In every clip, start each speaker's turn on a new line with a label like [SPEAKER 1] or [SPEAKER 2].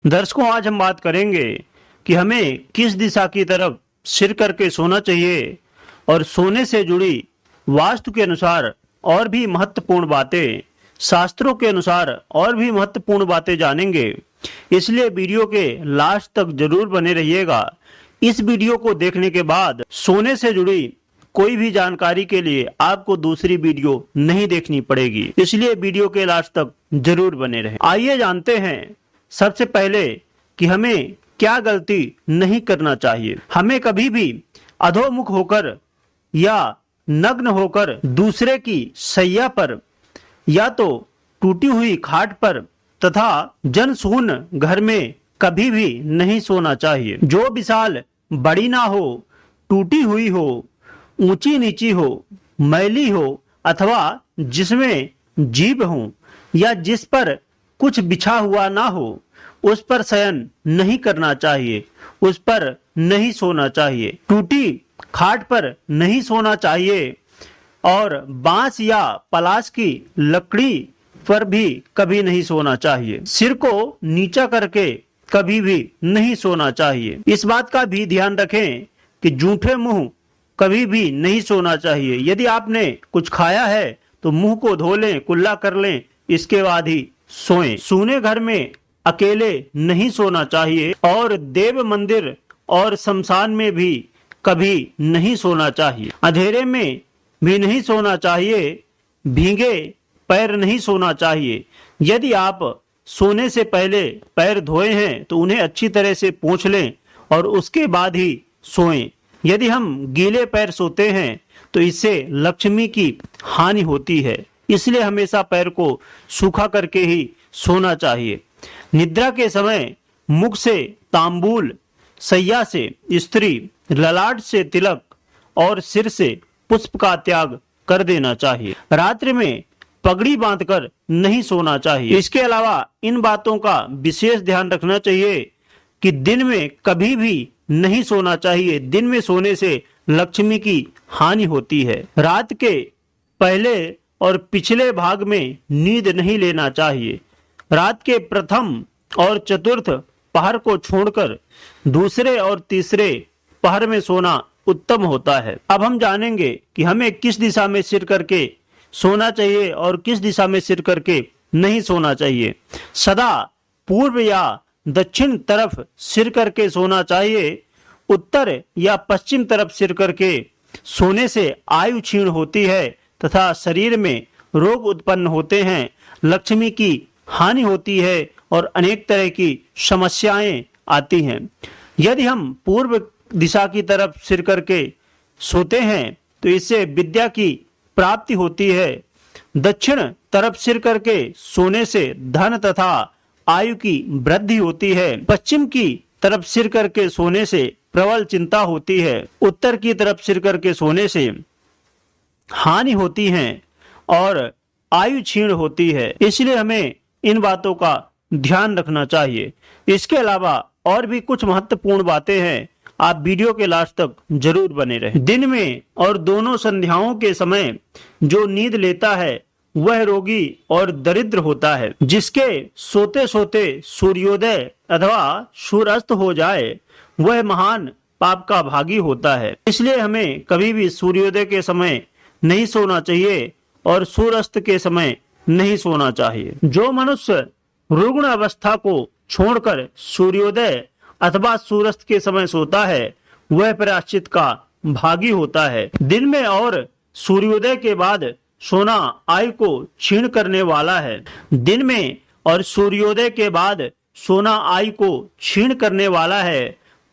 [SPEAKER 1] दर्शकों, आज हम बात करेंगे कि हमें किस दिशा की तरफ सिर करके सोना चाहिए और सोने से जुड़ी वास्तु के अनुसार और भी महत्वपूर्ण बातें, शास्त्रों के अनुसार और भी महत्वपूर्ण बातें जानेंगे। इसलिए वीडियो के लास्ट तक जरूर बने रहिएगा। इस वीडियो को देखने के बाद सोने से जुड़ी कोई भी जानकारी के लिए आपको दूसरी वीडियो नहीं देखनी पड़ेगी, इसलिए वीडियो के लास्ट तक जरूर बने रहें। आइए जानते हैं सबसे पहले कि हमें क्या गलती नहीं करना चाहिए। हमें कभी भी अधोमुख होकर या नग्न होकर दूसरे की शैया पर या तो टूटी हुई खाट पर तथा जनशून्य घर में कभी भी नहीं सोना चाहिए। जो विशाल बड़ी ना हो, टूटी हुई हो, ऊंची नीची हो, मैली हो अथवा जिसमें जीभ हो या जिस पर कुछ बिछा हुआ ना हो, उस पर शयन नहीं करना चाहिए, उस पर नहीं सोना चाहिए। टूटी खाट पर नहीं सोना चाहिए और बांस या पलाश की लकड़ी पर भी कभी नहीं सोना चाहिए। सिर को नीचा करके कभी भी नहीं सोना चाहिए। इस बात का भी ध्यान रखें कि जूठे मुंह कभी भी नहीं सोना चाहिए। यदि आपने कुछ खाया है तो मुंह को धो लें, कुल्ला कर लें, इसके बाद ही सोएं। सूने घर में अकेले नहीं सोना चाहिए और देव मंदिर और शमशान में भी कभी नहीं सोना चाहिए। अंधेरे में भी नहीं सोना चाहिए। भीगे पैर नहीं सोना चाहिए। यदि आप सोने से पहले पैर धोए हैं तो उन्हें अच्छी तरह से पोंछ लें और उसके बाद ही सोएं। यदि हम गीले पैर सोते हैं तो इससे लक्ष्मी की हानि होती है, इसलिए हमेशा पैर को सूखा करके ही सोना चाहिए। निद्रा के समय मुख से तांबूल, सैया से स्त्री, ललाट से तिलक और सिर से पुष्प का त्याग कर देना चाहिए। रात्रि में पगड़ी बांधकर नहीं सोना चाहिए। इसके अलावा इन बातों का विशेष ध्यान रखना चाहिए कि दिन में कभी भी नहीं सोना चाहिए। दिन में सोने से लक्ष्मी की हानि होती है। रात के पहले और पिछले भाग में नींद नहीं लेना चाहिए। रात के प्रथम और चतुर्थ पहर को छोड़कर दूसरे और तीसरे पहर में सोना उत्तम होता है। अब हम जानेंगे कि हमें किस दिशा में सिर करके सोना चाहिए और किस दिशा में सिर करके नहीं सोना चाहिए। सदा पूर्व या दक्षिण तरफ सिर करके सोना चाहिए। उत्तर या पश्चिम तरफ सिर करके सोने से आयु क्षीण होती है तथा शरीर में रोग उत्पन्न होते हैं, लक्ष्मी की हानि होती है और अनेक तरह की समस्याएं आती हैं। यदि हम पूर्व दिशा की तरफ सिर करके सोते हैं तो इससे विद्या की प्राप्ति होती है। दक्षिण तरफ सिर करके सोने से धन तथा आयु की वृद्धि होती है। पश्चिम की तरफ सिर करके सोने से प्रबल चिंता होती है। उत्तर की तरफ सिर करके सोने से हानि होती है और आयु क्षीण होती है। इसलिए हमें इन बातों का ध्यान रखना चाहिए। इसके अलावा और भी कुछ महत्वपूर्ण बातें हैं, आप वीडियो के लास्ट तक जरूर बने रहें। दिन में और दोनों संध्याओं के समय जो नींद लेता है वह रोगी और दरिद्र होता है। जिसके सोते सोते सूर्योदय अथवा सूर्यास्त हो जाए वह महान पाप का भागी होता है। इसलिए हमें कभी भी सूर्योदय के समय नहीं सोना चाहिए और सूर्यास्त के समय नहीं सोना चाहिए। जो मनुष्य रुग्ण अवस्था को छोड़कर सूर्योदय अथवा सूर्यास्त के समय सोता है वह प्रायश्चित का भागी होता है। दिन में और सूर्योदय के बाद सोना आयु को क्षीण करने वाला है। दिन में और सूर्योदय के बाद सोना आयु को क्षीण करने वाला है।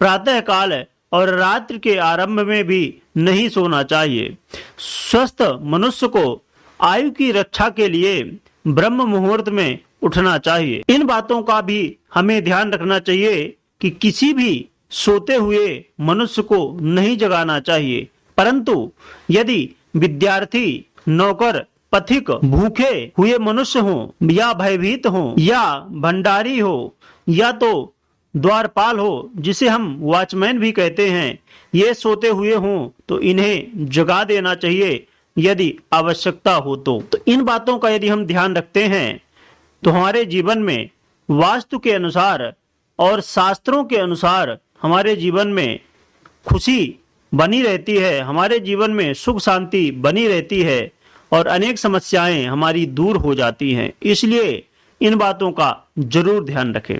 [SPEAKER 1] प्रातः काल और रात्रि के आरंभ में भी नहीं सोना चाहिए। स्वस्थ मनुष्य को आयु की रक्षा के लिए ब्रह्म मुहूर्त में उठना चाहिए। इन बातों का भी हमें ध्यान रखना चाहिए कि किसी भी सोते हुए मनुष्य को नहीं जगाना चाहिए, परंतु यदि विद्यार्थी, नौकर, पथिक, भूखे हुए मनुष्य हों या भयभीत हों या भंडारी हो या तो द्वारपाल हो, जिसे हम वॉचमैन भी कहते हैं, ये सोते हुए हों तो इन्हें जगा देना चाहिए यदि आवश्यकता हो तो इन बातों का यदि हम ध्यान रखते हैं तो हमारे जीवन में वास्तु के अनुसार और शास्त्रों के अनुसार हमारे जीवन में खुशी बनी रहती है, हमारे जीवन में सुख शांति बनी रहती है और अनेक समस्याएं हमारी दूर हो जाती हैं। इसलिए इन बातों का जरूर ध्यान रखें।